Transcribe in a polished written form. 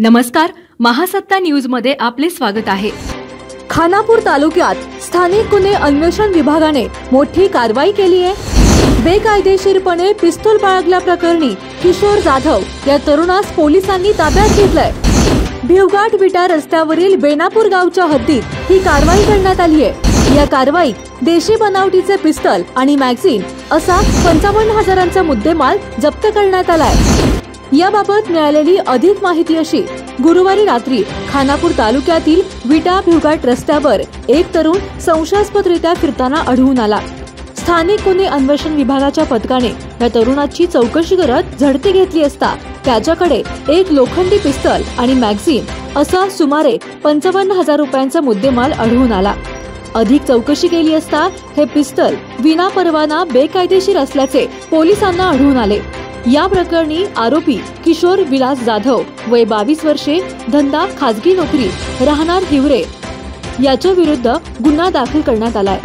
नमस्कार, महासत्ता न्यूज मध्ये आपले स्वागत आहे। खानापूर तालुक्यात स्थानिक गुन्हे अन्वेषण विभागाने मोठी कारवाई केली आहे। बेकायदेशीरपणे पिस्तूल बाळगल्याप्रकरणी किशोर जाधव या तरुणास पोलिसांनी ताब्यात घेतलंय। भिवघाट विटा रस्त्यावरील बेनापूर गावच्या हद्दीत ही कारवाई करण्यात आली आहे। या कारवाईत देशी बनावटीचे पिस्तल आणि मॅगझिन असा 55,000चा मुद्देमाल जप्त करण्यात आलाय। याबाबत मिळालेली अधिक माहिती अशी, गुरुवारी रात्री खानापूर तालुक्यातील विटा भिवघाट रस्त्यावर एक तरुण संशयास्पदरित्या फिरताना आढळून आला। स्थानिक गुन्हे अन्वेषण विभागाच्या पथकाने या तरुणाची चौकशी करत झडती घेतली असता त्याच्याकडे एक लोखंडी पिस्तल आणि मॅगझिन असा सुमारे 55,000 रुपयांचा मुद्देमाल आढळून आला। अधिक चौकशी केली असता हे पिस्तल विनापरवाना बेकायदेशीर असल्याचे पोलिसांना आढळून आले। या प्रकरणी आरोपी किशोर विलास जाधव वय 22 वर्षे, धंदा खाजगी नोकरी, राहणार हिवरे याच्या विरुद्ध गुन्हा दाखल करण्यात आलाय।